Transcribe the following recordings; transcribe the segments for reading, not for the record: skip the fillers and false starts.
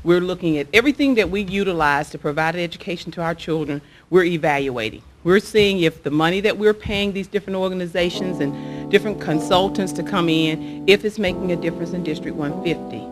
We're looking at everything that we utilize to provide education to our children. We're evaluating. We're seeing if the money that we're paying these different organizations and different consultants to come in, if it's making a difference in District 150.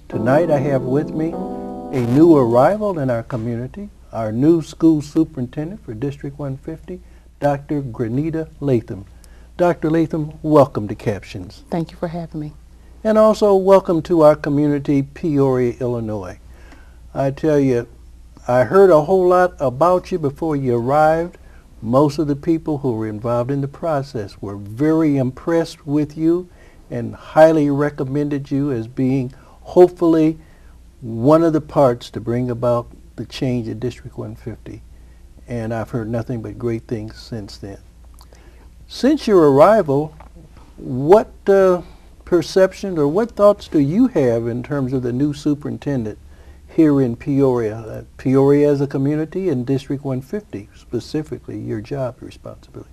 Tonight I have with me a new arrival in our community, our new school superintendent for District 150, Dr. Grenita Latha. Dr. Latha, welcome to CAPtions. Thank you for having me. And also welcome to our community, Peoria, Illinois. I tell you, I heard a whole lot about you before you arrived. Most of the people who were involved in the process were very impressed with you and highly recommended you as being hopefully one of the parts to bring about the change in District 150. And I've heard nothing but great things since then. Since your arrival, what perception or what thoughts do you have in terms of the new superintendent here in Peoria? Peoria as a community and District 150, specifically your job responsibility.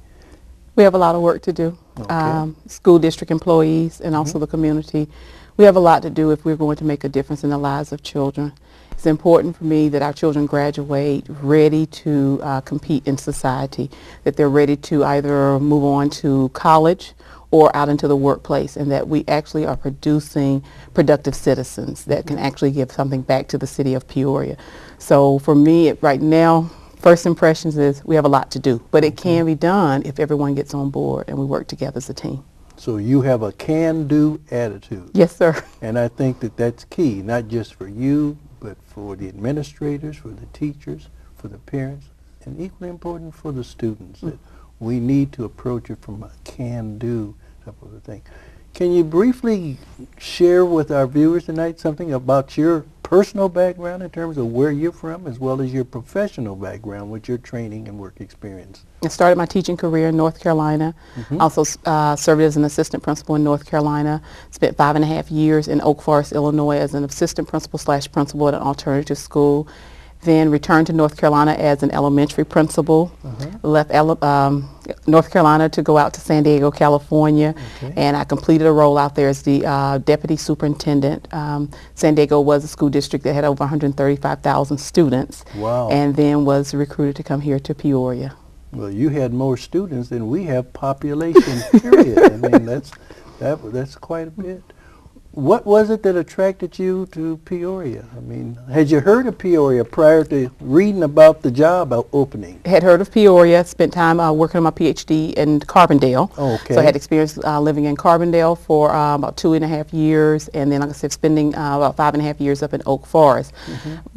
We have a lot of work to do. Okay. School district employees and also the community. We have a lot to do if we're going to make a difference in the lives of children. It's important for me that our children graduate ready to compete in society, that they're ready to either move on to college or out into the workplace, and that we actually are producing productive citizens that can actually give something back to the city of Peoria. So for me, right now, first impressions is we have a lot to do, but it can be done if everyone gets on board and we work together as a team. So you have a can-do attitude. Yes, sir. And I think that that's key, not just for you, but for the administrators, for the teachers, for the parents, and equally important for the students. That we need to approach it from a can-do type of a thing. Can you briefly share with our viewers tonight something about your personal background in terms of where you're from, as well as your professional background with your training and work experience? I started my teaching career in North Carolina. Also served as an assistant principal in North Carolina. Spent 5.5 years in Oak Forest, Illinois as an assistant principal/principal at an alternative school. Then returned to North Carolina as an elementary principal. Left North Carolina to go out to San Diego, California, and I completed a role out there as the deputy superintendent. San Diego was a school district that had over 135,000 students. Wow. And then was recruited to come here to Peoria. Well, you had more students than we have population, period. I mean, that's quite a bit. What was it that attracted you to Peoria? I mean, had you heard of Peoria prior to reading about the job opening? Had heard of Peoria, spent time working on my PhD in Carbondale. Okay. So I had experience living in Carbondale for about 2.5 years, and then, like I said, spending about 5.5 years up in Oak Forest.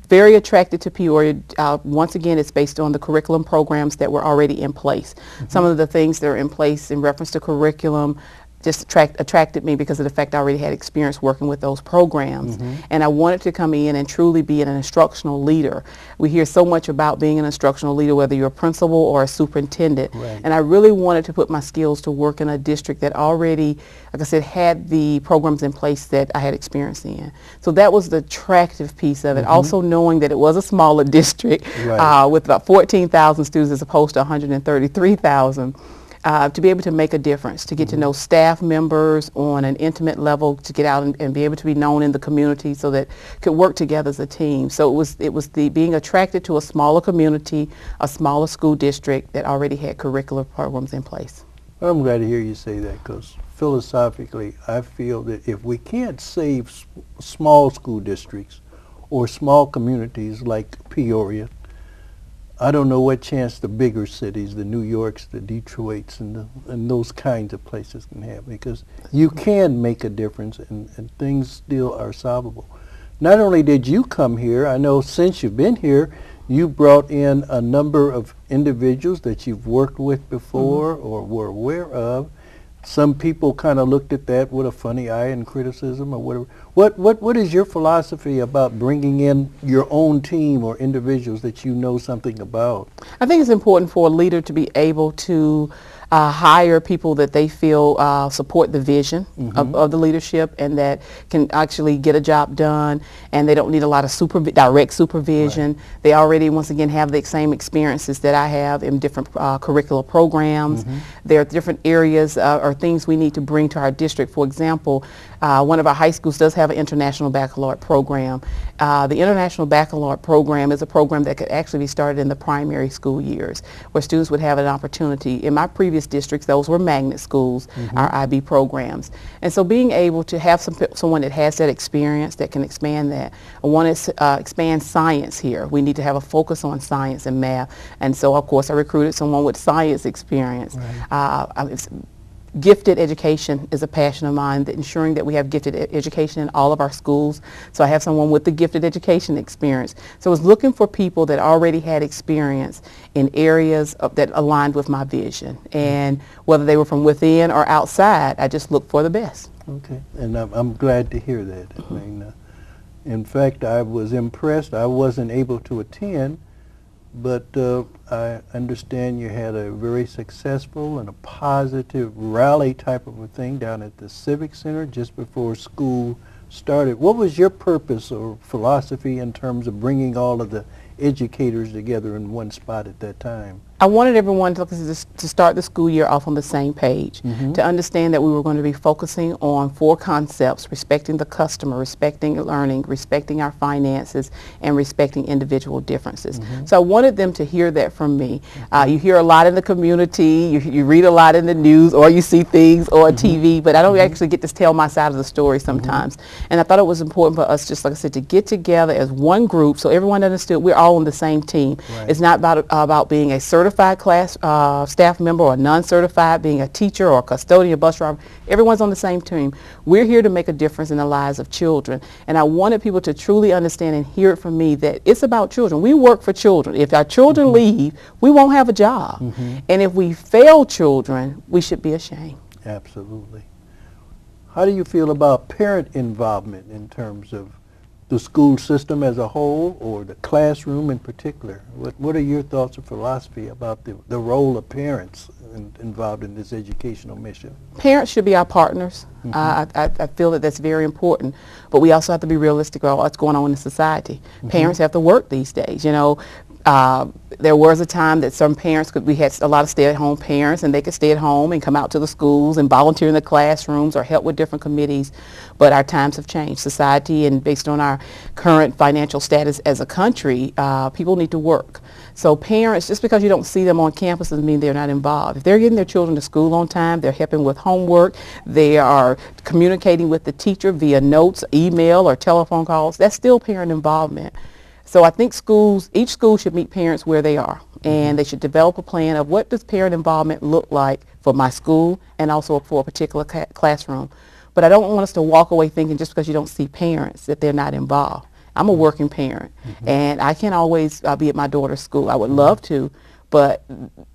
Very attracted to Peoria. Once again, it's based on the curriculum programs that were already in place. Some of the things that are in place in reference to curriculum just attracted me because of the fact I already had experience working with those programs. And I wanted to come in and truly be an instructional leader. We hear so much about being an instructional leader, whether you're a principal or a superintendent. And I really wanted to put my skills to work in a district that already, like I said, had the programs in place that I had experience in. So that was the attractive piece of it. Also knowing that it was a smaller district with about 14,000 students as opposed to 133,000. To be able to make a difference, to get to know staff members on an intimate level, to get out and be able to be known in the community so that could work together as a team. So it was the being attracted to a smaller community, a smaller school district that already had curricular programs in place. I'm glad to hear you say that, because philosophically I feel that if we can't save small school districts or small communities like Peoria, I don't know what chance the bigger cities, the New Yorks, the Detroits, and those kinds of places can have, because you can make a difference and things still are solvable. Not only did you come here, I know since you've been here, you brought in a number of individuals that you've worked with before or were aware of. some people kind of looked at that with a funny eye and criticism or whatever. What is your philosophy about bringing in your own team or individuals that you know something about? I think it's important for a leader to be able to hire people that they feel support the vision of the leadership and that can actually get a job done, and they don't need a lot of direct supervision. Right. They already, once again, have the same experiences that I have in different curricular programs. There are different areas or things we need to bring to our district. For example, one of our high schools does have an international baccalaureate program. The international baccalaureate program is a program that could actually be started in the primary school years, where students would have an opportunity. In my previous districts, those were magnet schools, our IB programs. And so being able to have someone that has that experience that can expand that. I want to expand science here. We need to have a focus on science and math. And so, of course, I recruited someone with science experience. Right. Gifted education is a passion of mine, ensuring that we have gifted education in all of our schools. So I have someone with the gifted education experience. So I was looking for people that already had experience in areas that aligned with my vision. And whether they were from within or outside, I just looked for the best. Okay, and I'm glad to hear that. I mean, in fact, I was impressed. I wasn't able to attend, but I understand you had a very successful and a positive rally type of a thing down at the Civic Center just before school started. What was your purpose or philosophy in terms of bringing all of the educators together in one spot at that time? I wanted everyone to start the school year off on the same page, to understand that we were going to be focusing on 4 concepts: respecting the customer, respecting learning, respecting our finances, and respecting individual differences. So I wanted them to hear that from me. You hear a lot in the community, you read a lot in the news, or you see things on TV, but I don't actually get to tell my side of the story sometimes. And I thought it was important for us, just like I said, to get together as one group so everyone understood we're all on the same team. Right. It's not about being a certified class staff member or non-certified, being a teacher or a custodian, bus driver. Everyone's on the same team. We're here to make a difference in the lives of children. And I wanted people to truly understand and hear it from me that it's about children. We work for children. If our children leave, we won't have a job. And if we fail children, we should be ashamed. Absolutely. How do you feel about parent involvement in terms of the school system as a whole or the classroom in particular? What are your thoughts or philosophy about the role of parents involved in this educational mission? Parents should be our partners. I feel that that's very important, but we also have to be realistic about what's going on in society. Parents have to work these days, you know. There was a time that some parents we had a lot of stay-at-home parents, and they could stay at home and come out to the schools and volunteer in the classrooms or help with different committees. But our times have changed. Society, and based on our current financial status as a country, people need to work. So parents, just because you don't see them on campus doesn't mean they're not involved. If they're getting their children to school on time, they're helping with homework, they are communicating with the teacher via notes, email, or telephone calls, that's still parent involvement. So I think each school should meet parents where they are, and they should develop a plan of what does parent involvement look like for my school and also for a particular classroom. But I don't want us to walk away thinking just because you don't see parents that they're not involved. I'm a working parent, and I can't always be at my daughter's school. I would love to, but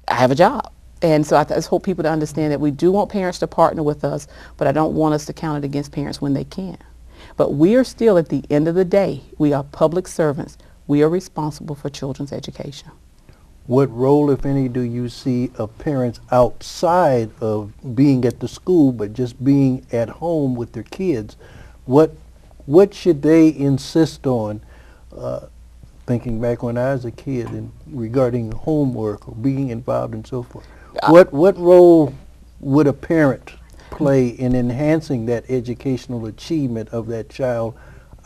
I have a job. And so I just hope people to understand that we do want parents to partner with us, but I don't want us to count it against parents when they can't. But we are still, at the end of the day, we are public servants. We are responsible for children's education. What role, if any, do you see of parents outside of being at the school, but just being at home with their kids? What should they insist on, thinking back when I was a kid, and regarding homework or being involved and so forth? What role would a parent play in enhancing that educational achievement of that child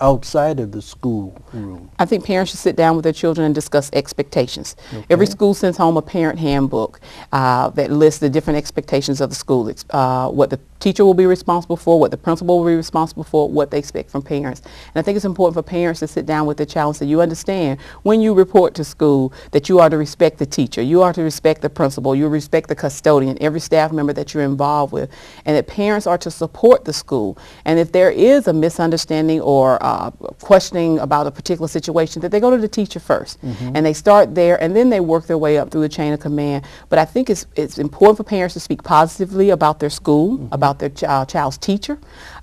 outside of the school room? I think parents should sit down with their children and discuss expectations. Every school sends home a parent handbook that lists the different expectations of the school, what the teacher will be responsible for, what the principal will be responsible for, what they expect from parents. And I think it's important for parents to sit down with the child and say, you understand when you report to school that you are to respect the teacher, you are to respect the principal, you respect the custodian, every staff member that you're involved with, and that parents are to support the school. And if there is a misunderstanding or questioning about a particular situation, that they go to the teacher first. And they start there, and then they work their way up through the chain of command. But I think it's important for parents to speak positively about their school, about their child's teacher,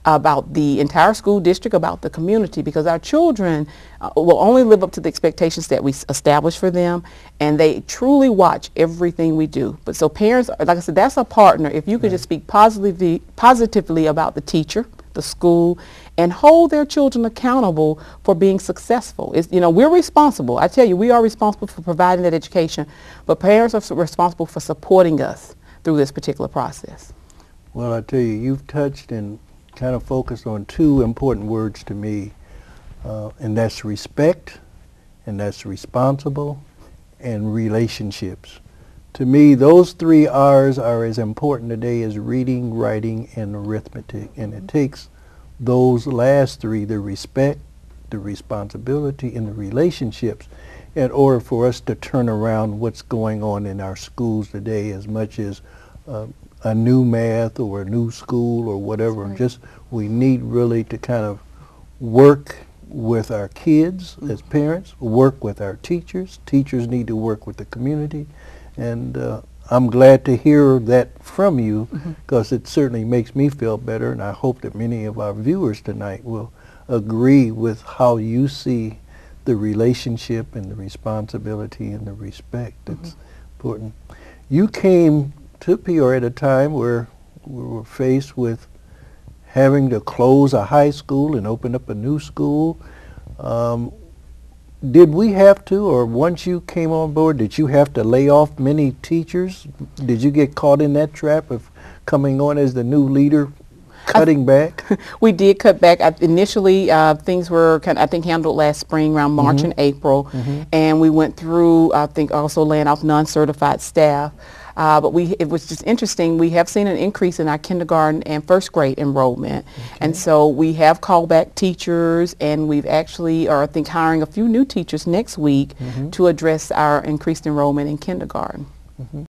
about the entire school district, about the community, because our children will only live up to the expectations that we establish for them, and they truly watch everything we do. But so parents, like I said, that's a partner. If you could just speak positively about the teacher, the school, and hold their children accountable for being successful. It's, you know, we're responsible. I tell you, we are responsible for providing that education, but parents are responsible for supporting us through this particular process. Well, I tell you, you've touched and kind of focused on two important words to me, and that's respect, and that's responsible, and relationships. To me, those three R's are as important today as reading, writing, and arithmetic, and it takes those last three, the respect, the responsibility, and the relationships, in order for us to turn around what's going on in our schools today, as much as a new math or a new school or whatever. Right. Just we need really to kind of work with our kids as parents, work with our teachers. Teachers need to work with the community, and I'm glad to hear that from you, because it certainly makes me feel better, and I hope that many of our viewers tonight will agree with how you see the relationship and the responsibility and the respect that's important. You came to Peoria at a time where we were faced with having to close a high school and open up a new school. Did we have to, or once you came on board, did you have to lay off many teachers? Did you get caught in that trap of coming on as the new leader, cutting back? We did cut back. Initially, things were kind of, I think, handled last spring around March and April, and we went through, I think, also laying off non-certified staff. But it was just interesting. We have seen an increase in our kindergarten and first grade enrollment. And so we have called back teachers, and we've actually are, I think, hiring a few new teachers next week to address our increased enrollment in kindergarten.